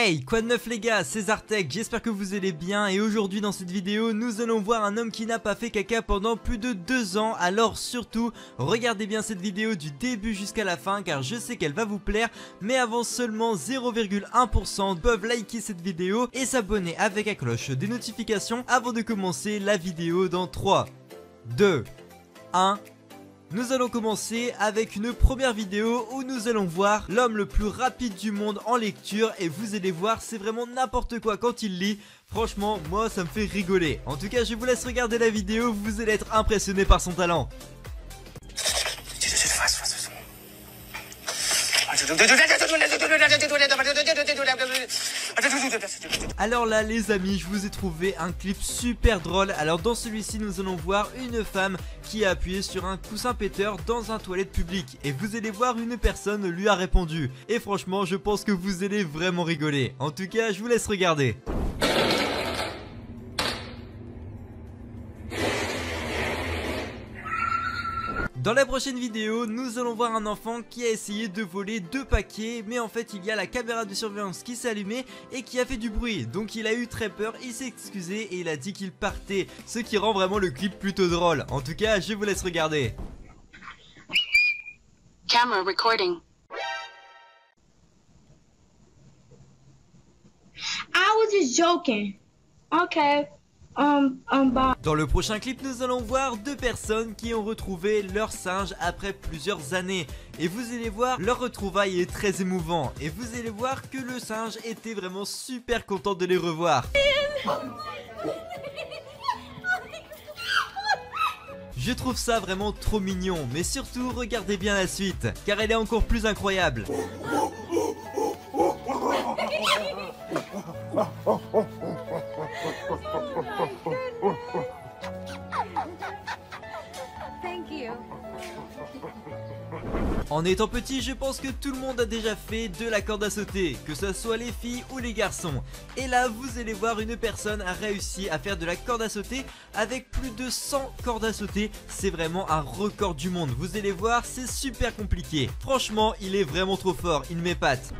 Hey, quoi de neuf les gars, c'est Zartech, j'espère que vous allez bien et aujourd'hui dans cette vidéo nous allons voir un homme qui n'a pas fait caca pendant plus de 2 ans. Alors surtout, regardez bien cette vidéo du début jusqu'à la fin car je sais qu'elle va vous plaire. Mais avant seulement 0,1% peuvent liker cette vidéo et s'abonner avec la cloche des notifications avant de commencer la vidéo dans 3, 2, 1... Nous allons commencer avec une première vidéo où nous allons voir l'homme le plus rapide du monde en lecture et vous allez voir c'est vraiment n'importe quoi quand il lit. Franchement moi ça me fait rigoler. En tout cas je vous laisse regarder la vidéo, vous allez être impressionné par son talent. Alors là les amis, je vous ai trouvé un clip super drôle. Alors dans celui-ci nous allons voir une femme qui a appuyé sur un coussin péteur dans un toilette public. Et vous allez voir une personne lui a répondu. Et franchement je pense que vous allez vraiment rigoler. En tout cas je vous laisse regarder. Dans la prochaine vidéo, nous allons voir un enfant qui a essayé de voler 2 paquets, mais en fait il y a la caméra de surveillance qui s'est allumée et qui a fait du bruit. Donc il a eu très peur, il s'est excusé et il a dit qu'il partait, ce qui rend vraiment le clip plutôt drôle. En tout cas, je vous laisse regarder. Camera recording. I was just joking. Okay. Bye. Dans le prochain clip, nous allons voir 2 personnes qui ont retrouvé leur singe après plusieurs années. Et vous allez voir, leur retrouvaille est très émouvant. Et vous allez voir que le singe était vraiment super content de les revoir. Je trouve ça vraiment trop mignon. Mais surtout, regardez bien la suite, car elle est encore plus incroyable. En étant petit, je pense que tout le monde a déjà fait de la corde à sauter, que ce soit les filles ou les garçons. Et là, vous allez voir, une personne a réussi à faire de la corde à sauter avec plus de 100 cordes à sauter. C'est vraiment un record du monde. Vous allez voir, c'est super compliqué. Franchement, il est vraiment trop fort, il m'épate.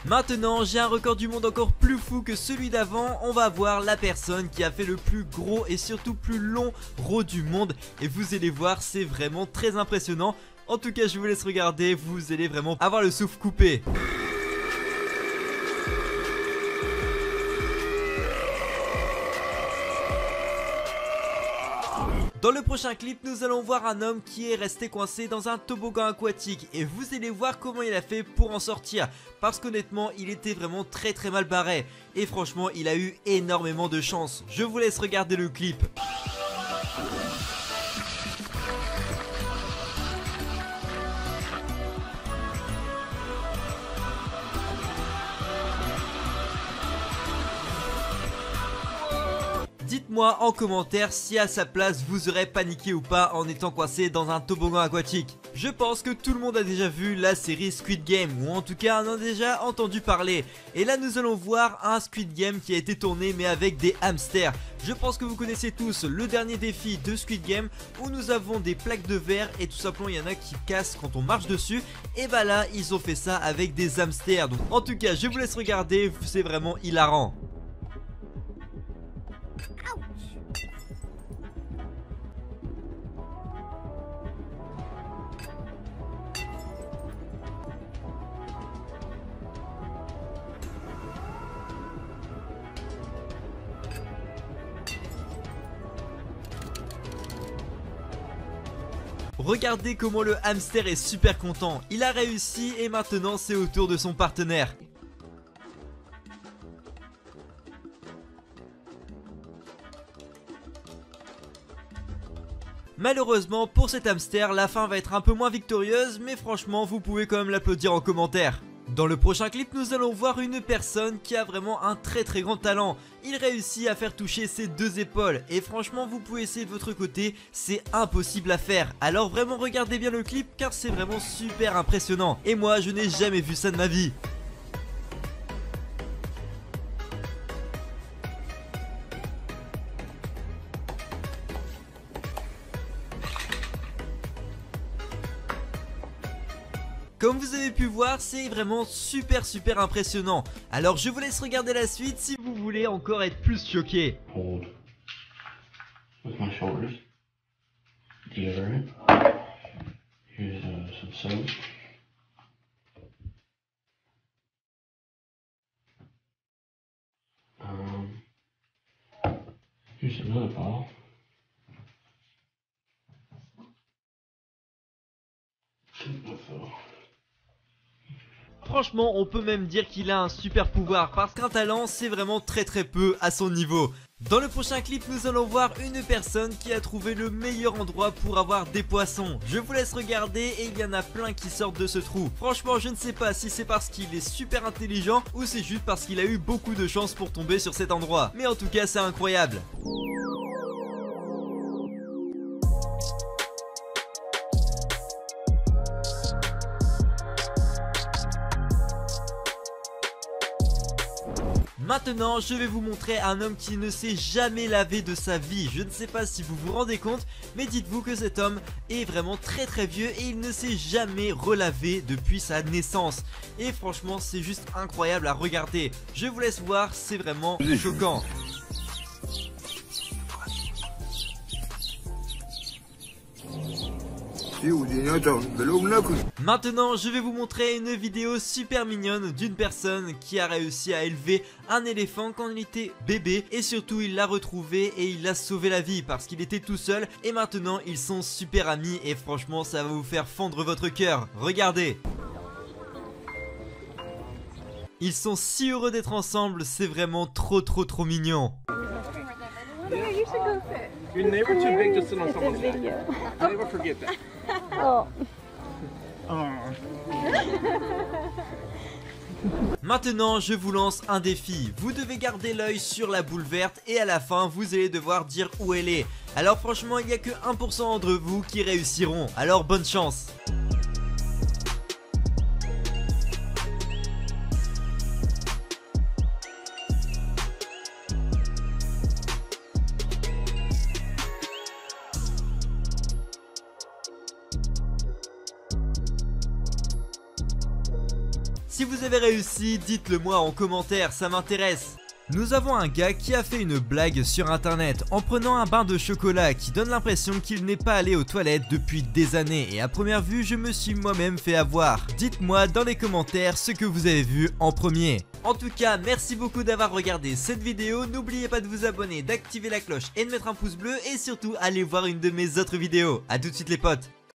Maintenant j'ai un record du monde encore plus fou que celui d'avant. On va voir la personne qui a fait le plus gros et surtout plus long row du monde. Et vous allez voir, c'est vraiment très impressionnant. En tout cas je vous laisse regarder, vous allez vraiment avoir le souffle coupé. Dans le prochain clip, nous allons voir un homme qui est resté coincé dans un toboggan aquatique et vous allez voir comment il a fait pour en sortir parce qu'honnêtement, il était vraiment très mal barré et franchement, il a eu énormément de chance. Je vous laisse regarder le clip. Dites-moi en commentaire si à sa place vous aurez paniqué ou pas en étant coincé dans un toboggan aquatique. Je pense que tout le monde a déjà vu la série Squid Game ou en tout cas en a déjà entendu parler. Et là nous allons voir un Squid Game qui a été tourné mais avec des hamsters. Je pense que vous connaissez tous le dernier défi de Squid Game où nous avons des plaques de verre et tout simplement il y en a qui cassent quand on marche dessus. Et bah là ils ont fait ça avec des hamsters. Donc en tout cas je vous laisse regarder, c'est vraiment hilarant. Regardez comment le hamster est super content. Il a réussi et maintenant c'est au tour de son partenaire. Malheureusement pour cet hamster, la fin va être un peu moins victorieuse, mais franchement vous pouvez quand même l'applaudir en commentaire. Dans le prochain clip, nous allons voir une personne qui a vraiment un très grand talent. Il réussit à faire toucher ses 2 épaules et franchement vous pouvez essayer de votre côté, c'est impossible à faire. Alors vraiment regardez bien le clip car c'est vraiment super impressionnant. Et moi je n'ai jamais vu ça de ma vie. Comme vous avez pu voir, c'est vraiment super impressionnant. Alors je vous laisse regarder la suite si vous voulez encore être plus choqué. Hold with my shoulders. Deodorant. Here's some soap. Here's another bottle. Franchement, on peut même dire qu'il a un super pouvoir parce qu'un talent, c'est vraiment très peu à son niveau. Dans le prochain clip, nous allons voir une personne qui a trouvé le meilleur endroit pour avoir des poissons. Je vous laisse regarder et il y en a plein qui sortent de ce trou. Franchement, je ne sais pas si c'est parce qu'il est super intelligent ou c'est juste parce qu'il a eu beaucoup de chance pour tomber sur cet endroit. Mais en tout cas, c'est incroyable. Maintenant, je vais vous montrer un homme qui ne s'est jamais lavé de sa vie. Je ne sais pas si vous vous rendez compte, mais dites-vous que cet homme est vraiment très vieux et il ne s'est jamais relavé depuis sa naissance. Et franchement, c'est juste incroyable à regarder. Je vous laisse voir, c'est vraiment choquant. Maintenant, je vais vous montrer une vidéo super mignonne d'une personne qui a réussi à élever un éléphant quand il était bébé et surtout il l'a retrouvé et il a sauvé la vie parce qu'il était tout seul et maintenant ils sont super amis et franchement ça va vous faire fondre votre cœur. Regardez. Ils sont si heureux d'être ensemble, c'est vraiment trop mignon. You're never too big to sit on someone's lap. Never forget that. Oh. Maintenant, je vous lance un défi. Vous devez garder l'œil sur la boule verte et à la fin, vous allez devoir dire où elle est. Alors franchement, il n'y a que 1% d'entre vous qui réussiront. Alors bonne chance. Si vous avez réussi, dites-le moi en commentaire, ça m'intéresse. Nous avons un gars qui a fait une blague sur internet en prenant un bain de chocolat qui donne l'impression qu'il n'est pas allé aux toilettes depuis des années et à première vue je me suis moi-même fait avoir. Dites-moi dans les commentaires ce que vous avez vu en premier. En tout cas, merci beaucoup d'avoir regardé cette vidéo, n'oubliez pas de vous abonner, d'activer la cloche et de mettre un pouce bleu et surtout allez voir une de mes autres vidéos. A tout de suite les potes.